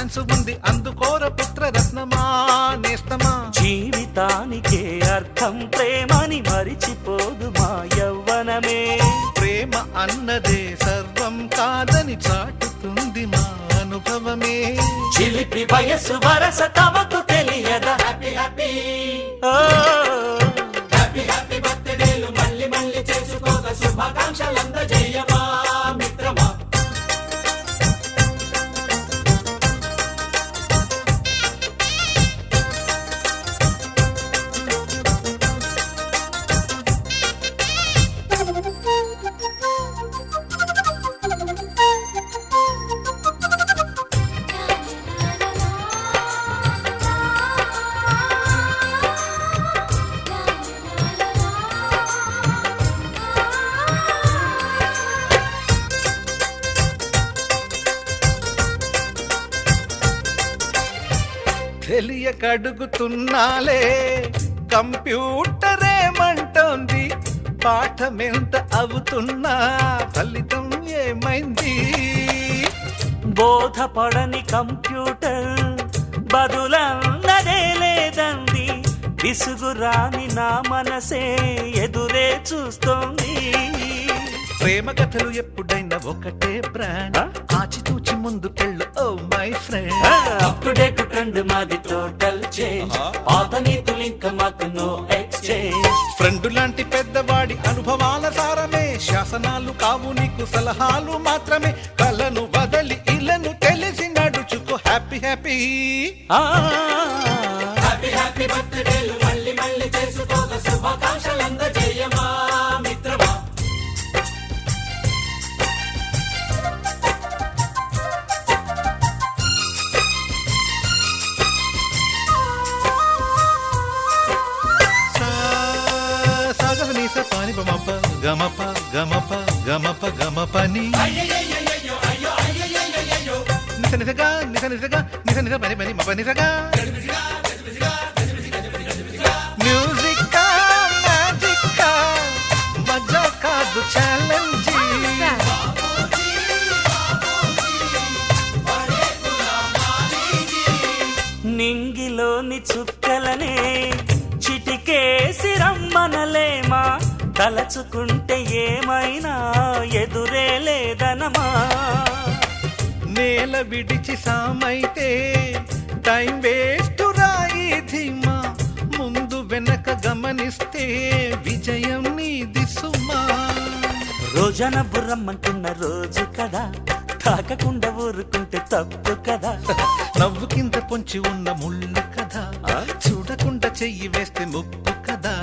Chance ఉంది అందుకోర పుత్ర రత్నమా నేస్తమా. జీవితానికే అర్థం ప్రేమని మరిచిపోదు మా యవ్వనమే. ప్రేమ అన్నదే సర్వం కాదని చాటుతుంది మా అనుభవమే. చిలిపి వయసు వరస తమకు తెలియదా. హ్యాపీ హ్యాపీ హ్యాపీ హ్యాపీ బర్త్డేలు మళ్ళీ మళ్ళీ చేసుకోక శుభాకాంక్షలందజేయమా మిత్రమా. తెలియకడుగుతున్నాలే కంప్యూటరేమంటోంది. పాఠమెంత అవుతున్నా ఫలితం ఏమైంది. బోధపడని కంప్యూటర్ బదులన్నదే లేదంది. విసుగురాని నా మనసే ఎదురే చూస్తోంది. ప్రేమ కథలు ఎప్పుడైనా ఒకటే బ్రాండ్. ఆచితూచి ముందుకెళ్ళు oh my friend. Up to date trend మాది టోటల్ చేంజ్. పాత నీతులు ఇంకా మాకు నో ఎక్స్చేంజ్. ఫ్రెండ్ లాంటి పెద్దవాడి అనుభవాల సారమే. శాసనాలు కావు నీకు సలహాలు మాత్రమే. కలను బదలి ఇలను తెలిసి నడుచుకో హ్యాపీ హ్యాపీ హ్యాపీ హ్యాపీ బర్త్డేలు మళ్ళీ మళ్ళీ చేసుకోక శుభాకాంక్షలందజేయమా మిత్రమా. పాని బమప గమప గమప గమప గమపని నిస నిసగా నిస నిసగా నిస నిస పని పని మప నిసగా. మ్యూజిక్ మ్యాజిక్ మజా కాదు ఛాలెంజ్. నింగిలోని చుక్కలనే చిటికేసి రమ్మనలేమా. తలచుకుంటే ఏమైనా ఎదురే లేదనమా. నేల విడిచి సామైతే టైం వేస్ట్ రాయి ధీమా. ముందు వెనక గమనిస్తే విజయం నీది సుమా. రోజన బుర్రమ్మంటున్న రోజు కదా. తాకకుండా ఊరుకుంటే తప్పు కదా. నవ్వుకింత పొంచి ఉన్న ముళ్ళు కదా. చూడకుండా చెయ్యి వేస్తే ముప్పు కదా.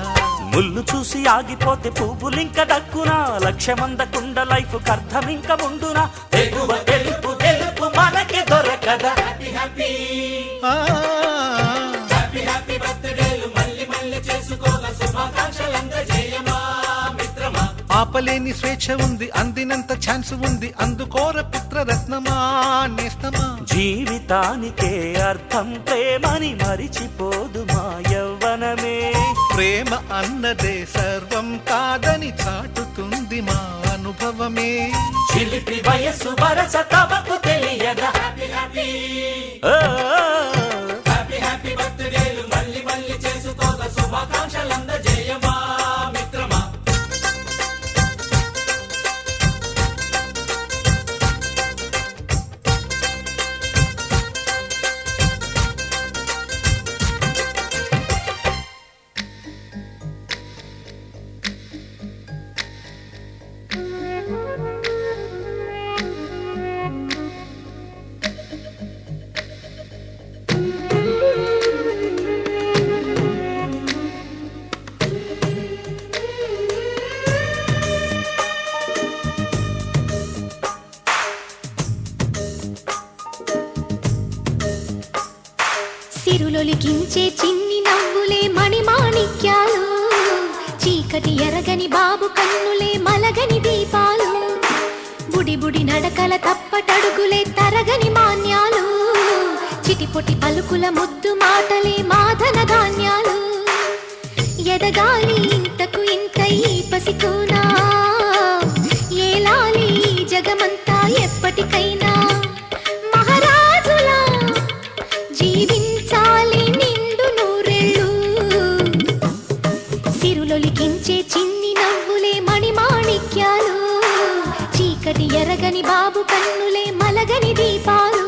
ముళ్ళు చూసి ఆగిపోతే పువ్వులింక దక్కునా. లక్ష్యమందకుండా లైఫ్ అర్థం ఇంక ఉండునా. తెలుపు తెలుపు తెలుపు మనకి దొరకదా. హ్యాపీ హ్యాపీ హ్యాపీ హ్యాపీ బర్త్డేలు మళ్ళీ మళ్ళీ చేసుకోక శుభాకాంక్షలందజేయమా మిత్రమా. ఆపలేని స్వేచ్ఛ ఉంది అందినంత ఛాన్స్ ఉంది అందుకోర పుత్ర రత్నమా నేస్తమా. జీవితానికే అర్థం ప్రేమని మరిచిపోదు మా యవ్వనమే. ప్రేమ అన్నదే సర్వం కాదని చాటుతుంది మా అనుభవమే. చిలిపి వయసు వరస తమకు తెలియదా. హ్యాపీ హ్యాపీ హ్యాపీ హ్యాపీ బర్త్డేలు మళ్ళీ మళ్ళీ చేసుకోక శుభాకాంక్షలందజేయమా మిత్రమా. సిరులొలికించే చిన్ని నవ్వులే మణిమాణిక్యాలు. చీకటి ఎరగని బాబు కన్నులే మలగని దీపాలు. బుడి బుడి నడకల తప్పటడుగులే తరగని మాన్యాలు. చిటిపొటి పలుకుల ముద్దు మాటలే మాధన ధాన్యాలు. ఎదగాలి ఇంతకు ఇంత ఈ పసికోనా. ఏలాలి జగమంతా ఎప్పటికైనా. మహారాజులా బాబు కన్నులే మలగని దీపాలు.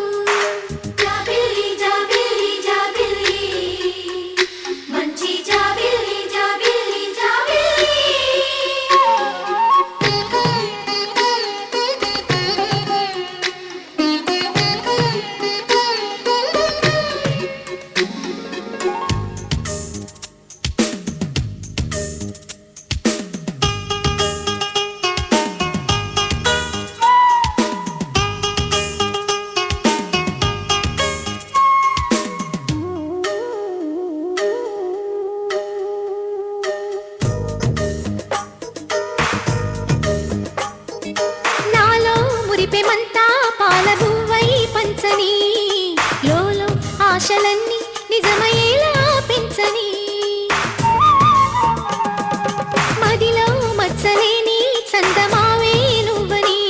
మంచి జాబిల్లి జాబిల్లి జాబిల్లి. మురిపెమంతా పాల బువ్వై పంచని, లోలో ఆశలన్నీ నిజమయ్యేలా పెంచని, మదిలో మచ్చలేని చందమావే నువ్వని,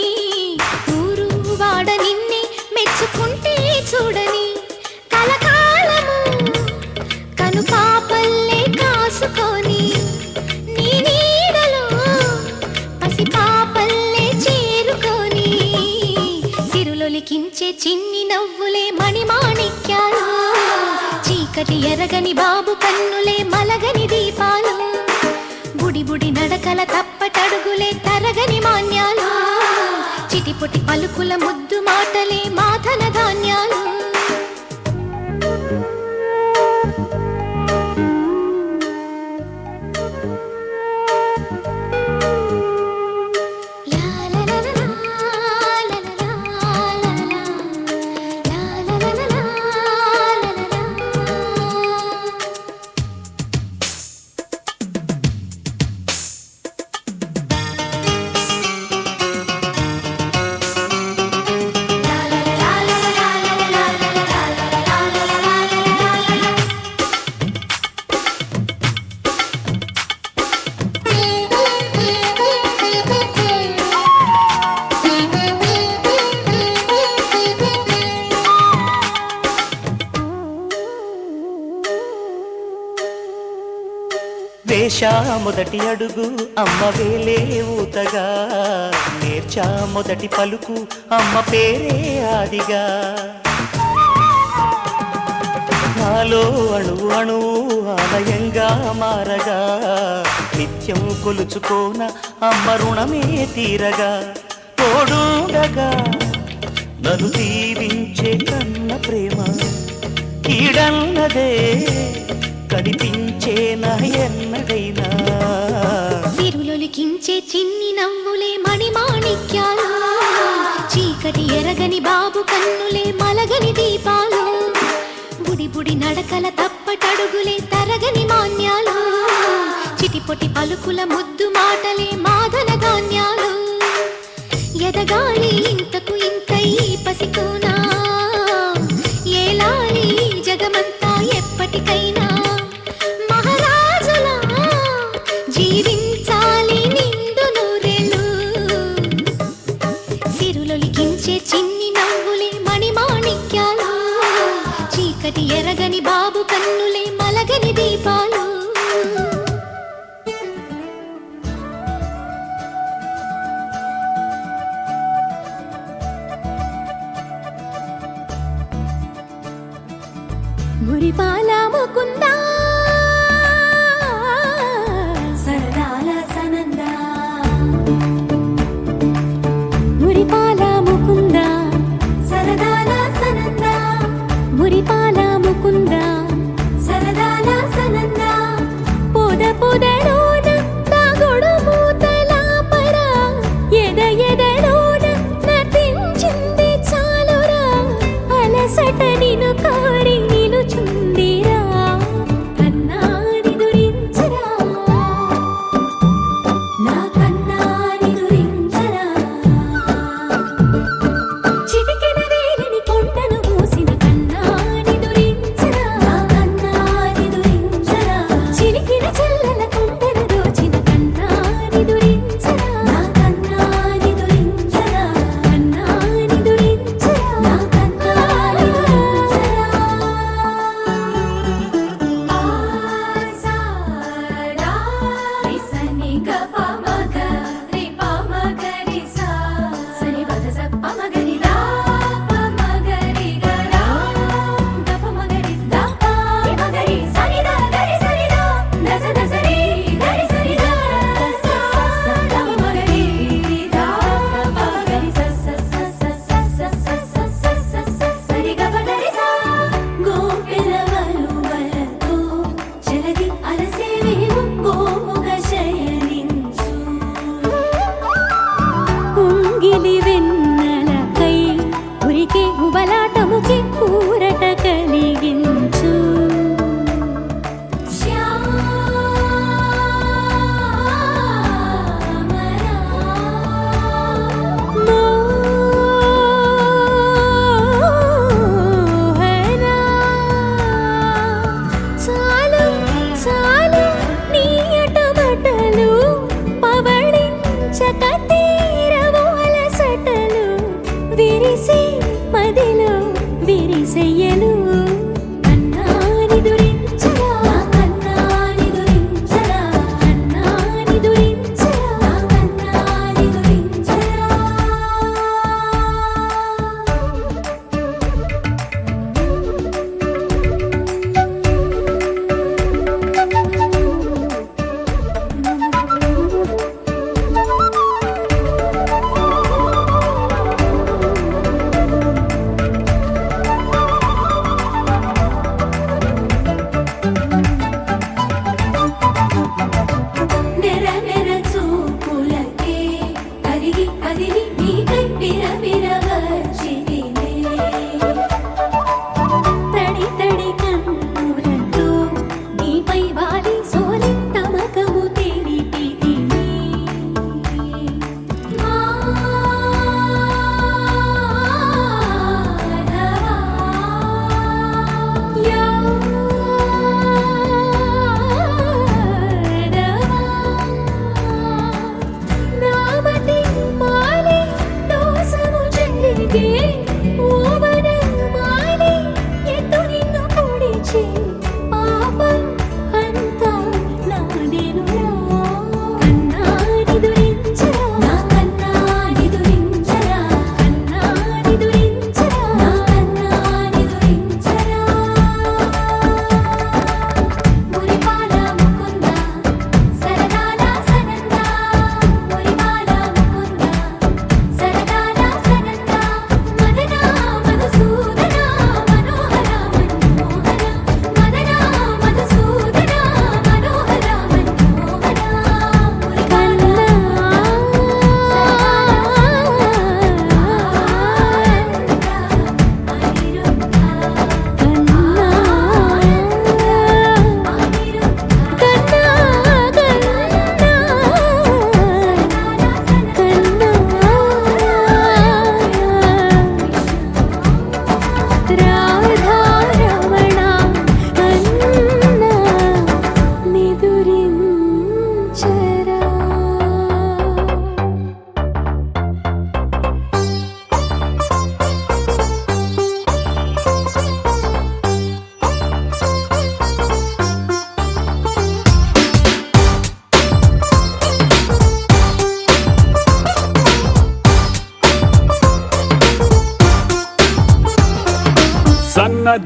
ఊరు వాడ నిన్నే మెచ్చుకుంటే చూడని, కలకాలము కను పాపల్లే కాసుకొని నీ నీడలో పసి పాపల్లే చేరుకొని, సిరులొలికించే చిన్ని నవ్వులే మణిమాణిక్యాలు, చీకటి ఎరగని బాబు కన్నులే మలగని దీపాలు, బుడి బుడి నడకల తప్పటడుగులే తరగని మాన్యాలు, చిటిపొటి పలుకుల ముద్దు మాటలే మాధన ధాన్యాలు. వేషా మొదటి అడుగు అమ్మ వేలే ఊతగా, నేర్చా మొదటి పలుకు అమ్మ పేరే ఆదిగా, నాలో అణువు అణువు ఆలయంగా మారగా, నిత్యం కొలుచుకోన అమ్మ రుణమే తీరగా, తోడుండగా నన్ను దీవించే కన్న ప్రేమ కీడన్నదే కనిపించేనా ఎన్నడైనా, సిరులొలికించే చిన్ని నవ్వులే మణిమాణిక్యాలు, చీకటి ఎరగని బాబు కన్నులే మలగని దీపాలు, బుడి బుడి నడకల తప్పటడుగులే తరగని మాన్యాలు, చిటిపొటి పలుకుల ముద్దు మాటలే మాధన ధాన్యాలు, ఎదగాలి ఇంతకు ఇంతై పసికోనా, ఏలాలి జగమంతా ఎప్పటికైనా, మహారాజులా జీవించాలి నిండు నూరేళ్ళు, సిరులొలికించే చిన్ని నవ్వులే మణిమాణిక్యాలు, చీకటి ఎరగని బాబు కన్నులే మలగని దీపాలు. మురిపాల ముకుందా సరదాల సనందా, మురిపాల ముకుందా సరదాల సనందా, మురిపాల ముకుందా సరదాల సనందా, పొద పొదలోన తాగుడు మూతల పర, ఎద ఎదలోన నటించింది చాలురా, అలసట నిను కోరి నిలుచుందిరా,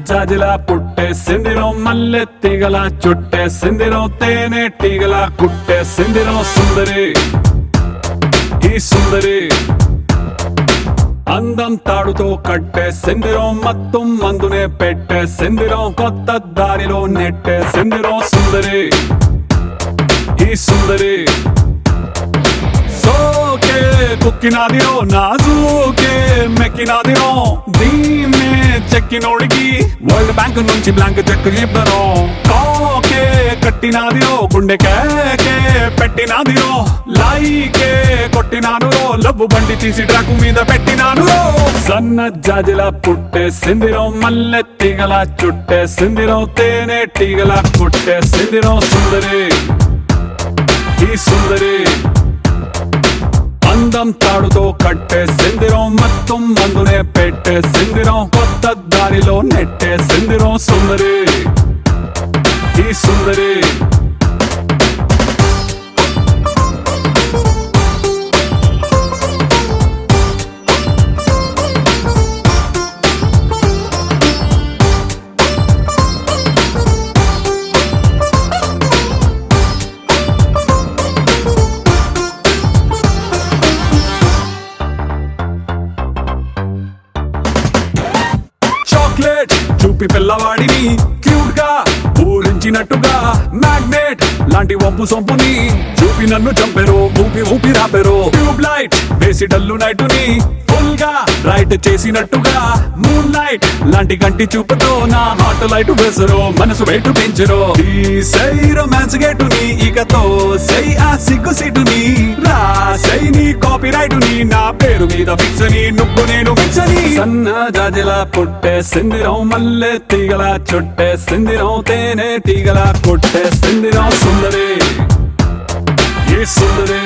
జాజిలా పుట్టే సిందిరం మల్లె తీగల చుట్టే సిందిరం తేనె తీగల కుట్టే సిందిరం సుందరి ఈ సుందరి అందం తాడుతో కట్టే సిందిరం మత్తం మందునే పెట్టే సిందిరం కొత్త దారిలో నెట్టే సిందిరం సుందరి ఈ సుందరి సోకే కుక్కినాదిరో నాజూకే మెక్కినాదిరో దీన్నే చెక్కినోడికి వరల్డ్ బ్యాంక్ నుంచి బ్లాంక్ చెక్ ఇవ్వను కాకే కట్టినాదిరో గుండె కేకే పెట్టినాదిరో లైకే కొట్టినాను లవ్వు బండి తీసి ట్రాకు మీద పెట్టినాను సన్న జాజిలా పుట్టే సిందిరం మల్లె తీగల చుట్టే సిందిరం తేనె తీగల కుట్టే సిందిరం సుందరి ఈ సుందరి అందం తాడుతో కట్టే సిందిరం మొత్తం మందునే పెట్టే సిందిరం కొత్త దారిలో నెట్టే సిందిరం సుందరి ఈ సుందరి చాక్లెట్ చూపి పిల్లవాడిని క్యూట్ గా ఊరించినట్టుగా మ్యాగ్నెట్ లాంటి వంపు సొంపుని చూపి నన్ను చంపెరు ఊపి ఊపి రాపెరు ట్యూబ్ లైట్ వేసి డల్లు నైటుని ఫుల్ గా రైట్ చేసినట్టుగా మూన్ లైట్ లాంటి కంటి చూపుతో నా హార్ట్ లైట్ వేసరు మనసు వెయిట్ పెంచరు ఈ సై రొమాన్స్ గేటుని ఇకతో సై ఆ సిగ్గు సీటుని రాసై నీ కాపీ రైటుని నా పేరు మీద ఫిక్స్ అని నువ్వు నేను ఫిక్స్ అని సన్న జాజిలా పుట్టే సిందిరం మల్లె తీగల చుట్టే సిందిరం తేనె తీగల కొట్టే సిందిరం సుందరి ఈ సుందరి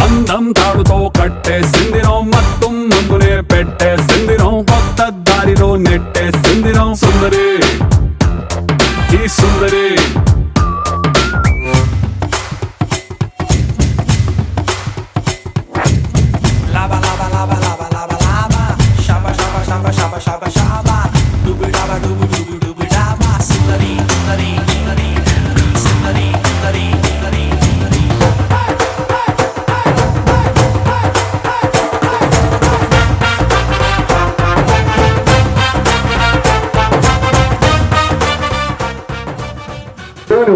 అందం తాడుతో కట్టే సిందిరం మొత్తం ముందునే పెట్టే సిందిరం కొత్త దారిలో నెట్టే సిందిరం సుందరి ఈ సుందరి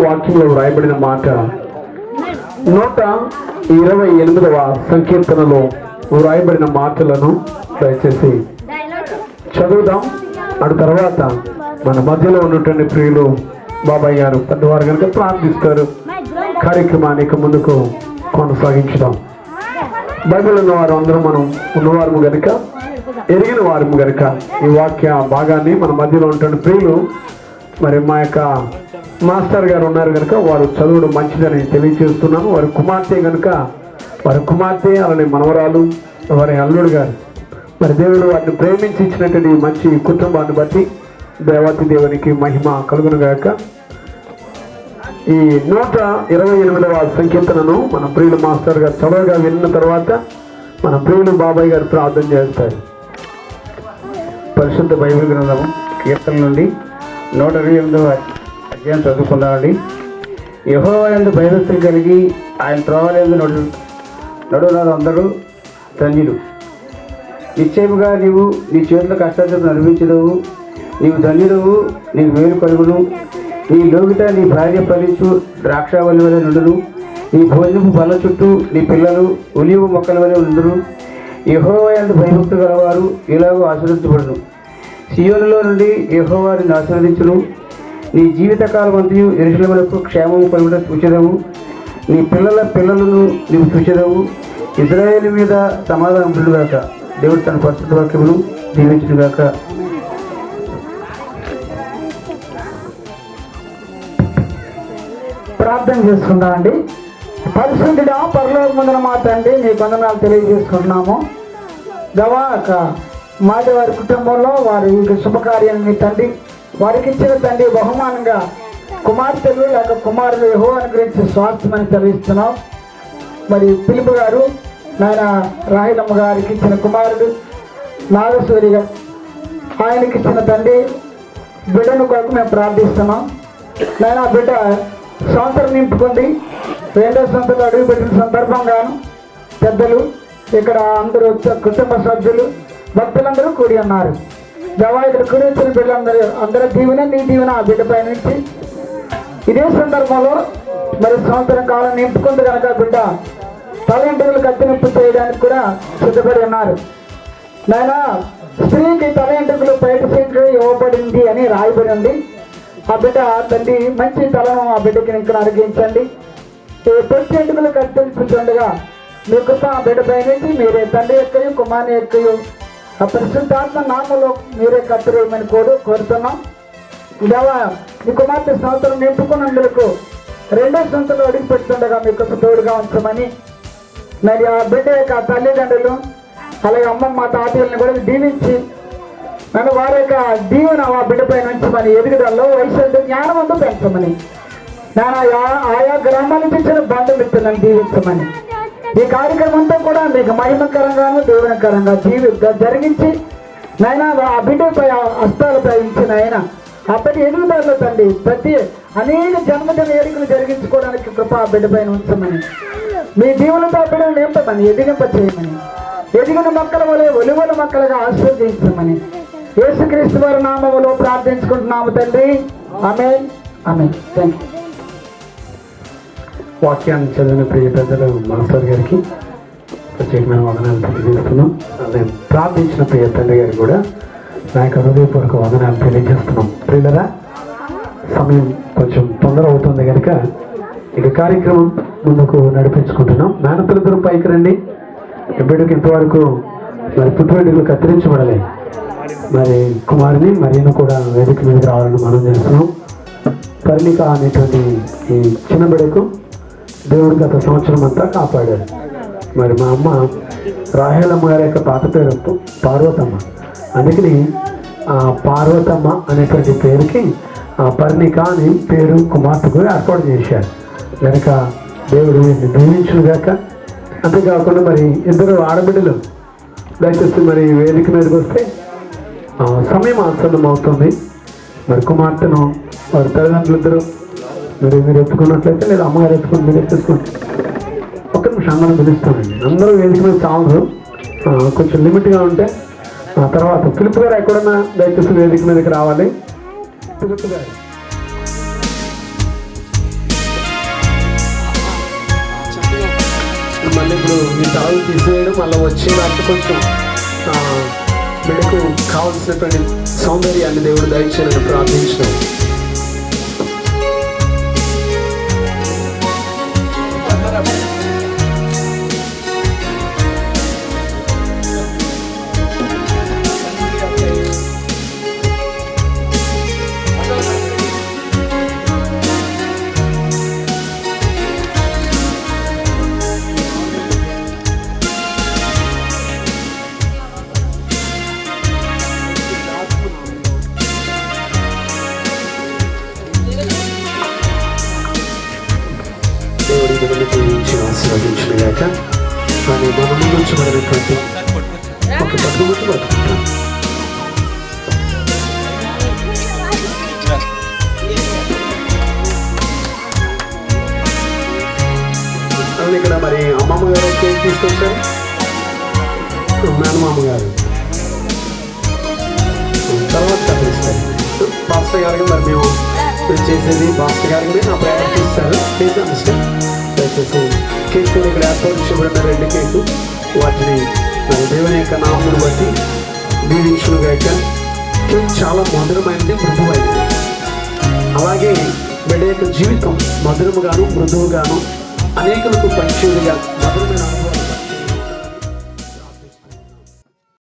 వాక్యంలో వ్రాయబడిన మాట 128వ సంకీర్తనలో వ్రాయబడిన మాటలను దయచేసి చదువుదాం. అటు తర్వాత మన మధ్యలో ఉన్నటువంటి ప్రియులు బాబాయ్ గారు పెద్దవారు కనుక ప్రార్థిస్తారు. కార్యక్రమానికి ముందుకు కొనసాగించుదాం. బైబిల్ ఉన్నవారు అందరూ మనం ఉన్నవారు గనుక ఎరిగిన వారు గనుక ఈ వాక్య భాగాన్ని మన మధ్యలో ఉన్నటువంటి ప్రియులు మరి మా యొక్క మాస్టర్ గారు ఉన్నారు కనుక వారు చదువుడు మంచిదని తెలియజేస్తున్నాను. వారి కుమార్తె కనుక వారి కుమార్తె అలానే మనవరాలు వారి అల్లుడు గారు మరి దేవుడు వారిని ప్రేమించి ఇచ్చినటువంటి మంచి కుటుంబాన్ని బట్టి దేవాతి దేవునికి మహిమ కలుగును గాక. ఈ 128వ సంకీర్తనను మన ప్రియులు మాస్టర్ గారు చదవగా విన్న తర్వాత మన ప్రియులు బాబాయ్ గారు ప్రార్థన చేస్తారు. పరిశుద్ధ బైబిల్ గ్రంథము కీర్తన నుండి 128వ అధ్యాయం చదువుకున్నామండి. యెహోవా యందు భయభక్తులు కలిగి ఆయన త్రోవలందు నడువున అందరూ ధన్యులు. నిశ్చయముగా నీవు నీ చేతుల కష్టాలను అనుభవించదవు. నీవు ధన్యుడవు, నీకు మేలు కలుగును. నీ లోగిట నీ భార్య ఫలించు ద్రాక్షావళి వలె నుండును. నీ భోజనపు బల్ల చుట్టూ నీ పిల్లలు ఒలివ మొక్కల వలె ఉండును. యెహోవా యందు భయభక్తులు గలవారు ఇలాగూ ఆశీర్వదించబడును. సియోనులో నుండి యెహోవా నిన్ను ఆశీర్వదించును. నీ జీవితకాలం అంతయు యెరూషలేమునకు క్షేమము కలుగుట చూచెదవు. నీ పిల్లల పిల్లలను నీవు చూచెదవు. ఇశ్రాయేలు మీద సమాధానం ఉండుగాక. దేవుడు తన పరిశుద్ధ వాక్యమును దీవించుగాక. ప్రార్థన చేసుకుందాం అండి. పరిశుద్ధుడా పరలోకమందున మా తండ్రి నీ వందనాలు తెలియజేసుకుంటున్నాము. గవాక మాది వారి కుటుంబంలో వారి శుభకార్యాన్ని మీ తండ్రి వారికి ఇచ్చిన తండ్రి బహుమానంగా కుమార్తెలు లేక కుమారులు యెహోవాను గురించి స్వాస్థ్యమని తెలియజేస్తున్నాం. మరి పిలుపు గారు నాయన రాహిలమ్మ గారికి ఇచ్చిన కుమారుడు నాగేశ్వరి ఆయనకి ఇచ్చిన తండ్రి బిడ్డను కొరకు మేము ప్రార్థిస్తున్నాం. నేను ఆ బిడ్డ సంవత్సరం నింపుకుంది, 2వ సంవత్సరంలో అడుగుపెట్టిన సందర్భంగాను పెద్దలు ఇక్కడ అందరూ కుటుంబ సభ్యులు భక్తులందరూ కూడి ఉన్నారు. ఇక్కడ కూడి వచ్చిన బిడ్డలందరూ అందరూ దీవెన నీ దీవెన ఆ బిడ్డపై నుంచి ఇదే సందర్భంలో మరి సంవత్సరం కాలం నింపుకుంది కనుక బిడ్డ తలంటులు కత్తినింపు చేయడానికి కూడా సిద్ధపడి ఉన్నారు. నాయన స్త్రీకి తల ఎంటుకలు బయట సీట్లు ఇవ్వబడింది అని రాయబడి ఉంది. ఆ బిడ్డ తండ్రి మంచి తలను ఆ బిడ్డకి ఇంకా అరిగించండి. పొట్టి ఎంటుకలు కత్తినింపుతుండగా మీ కృప ఆ బిడ్డపై నుంచి మీరే తండ్రి ఎక్కయు కుమారుని ఎక్కయు ఆ పరిశుద్ధాత్మ నామలో మీరే కత్తిరేయమని కోరుతున్నాం. దేవా మీ కుమార్తె సంవత్సరం నింపుకున్నందుకు 2వ సంవత్సరంలో అడుగు పెడుతుండగా మీ కృప తోడుగా ఉంచమని మరి ఆ బిడ్డ యొక్క తల్లిదండ్రులు అలాగే అమ్మమ్మ తాతయ్యలను కూడా దీవించి నన్ను వారి యొక్క దీవెన ఆ బిడ్డపై ఉంచమని ఎదుగుదలలో వయసు జ్ఞానవంతం పెంచమని నేను ఆయా గ్రామాల నుంచి ఇచ్చిన బంధుమిత్రులను దీవించమని ఈ కార్యక్రమంతో కూడా మీకు మహిమకరంగాను దేవునికరంగా జరిగించి నాయన ఆ బిడ్డపై హస్తాలపై ఇచ్చిన ఆయన అప్పటి ఎదుగుదలలో తండ్రి ప్రతి అనేక జన్మదిన వేడుకలు జరిగించుకోవడానికి కృప ఆ బిడ్డపైన ఉంచమని మీ దీవులతో ఆ బిడ్డను నింపమని ఎదిగింప చేయమని ఎదిగిన మొక్కల వలె ఒలివల మొక్కలుగా ఆశీర్వదించమని యేసుక్రీస్తు వారి నామములో ప్రార్థించుకుంటున్నాము తండ్రి. ఆమేన్ ఆమేన్. Thank you. వాక్యాన్ని చదివిన ప్రియ పెద్దలు మాస్టర్ గారికి ప్రత్యేకమైన వందనాలు తెలియజేస్తున్నాం. నేను ప్రార్థించిన ప్రియ తండ్రి గారికి కూడా నా యొక్క హృదయపూర్వక వందనాలు తెలియజేస్తున్నాం. ప్రియులరా, సమయం కొంచెం తొందర అవుతుంది కనుక ఇక కార్యక్రమం ముందుకు నడిపించుకుంటున్నాం. మేనపిల్లలు పైకి రండి. బిడ్డకు ఇంతవరకు మరి పుట్టుబిడ్డలు కత్తిరించబడలేదు. మరి కుమారుని మరియను కూడా వేదిక మీదకి రావాలని మనం చేస్తున్నాం. పరిణిక అనేటువంటి ఈ చిన్న బిడ్డకు దేవుడు గత సంవత్సరం అంతా కాపాడాడు. మరి మా అమ్మ రాహేలమ్మ గారి యొక్క పాత పేరు పార్వతమ్మ, అందుకని ఆ పార్వతమ్మ అనేటువంటి పేరుకి ఆ పరిణిక అని పేరు కుమార్తెకు ఏర్పాటు చేశారు కనుక దేవుడు వీరిని దీవించుగాక. అంతేకాకుండా మరి 2 ఆడబిడ్డలు దయచేసి మరి వేదిక మీదకి వస్తే సమయం ఆసన్నం అవుతుంది. మరి కుమార్తెను వారి తల్లిదండ్రులిద్దరూ మీరు ఎత్తుకున్నట్లయితే లేదా అమ్మగారు ఎత్తుకుని మీరు ఎత్తేసుకోండి. ఒక్క నిమిషం అందరం పిలుస్తానండి. అందరూ వేదిక మీద చాలు, కొంచెం లిమిట్గా ఉంటే ఆ తర్వాత ఫిలిప్ గారు ఎక్కడన్నా దయచేసి వేదిక మీదకి రావాలి. ఫిలిప్ గారు మళ్ళీ ఇప్పుడు మీ తలలు తీసేయడం మళ్ళీ వచ్చేదానికి కొంచెం బిడ్డకు కావాల్సినటువంటి సౌందర్యాన్ని దేవుడు దయచేయాలని ప్రార్థించినాం. ఆశీర్వదించినగాక. కానీ మన ముందుంచబడినటువంటి ఒక పట్టుబట్టు బతుకుంటాం. అలానే ఇక్కడ మరి అమ్మమ్మ గారు కేక్ తీసుకొచ్చారు, మేనమామ గారు తర్వాత కట్టిస్తారు. పాస్టర్ గారికి మరి మేము చేసేది పాస్టర్ గారికి నా ప్రయాణం చేస్తారు. దయచేసి కేక్ కూడా ఇక్కడ ఏర్పాటు చేయబడిన 2 కేకు వాటిని మరి దేవుని యొక్క నామమును బట్టి దీవించుగాక. కేక్ చాలా మధురమైనది, మృదువైనది. అలాగే బిడ్డ యొక్క జీవితం మధురముగాను మృదువుగాను అనేకులకు పంచేదిగా మధురమైన అనుభవం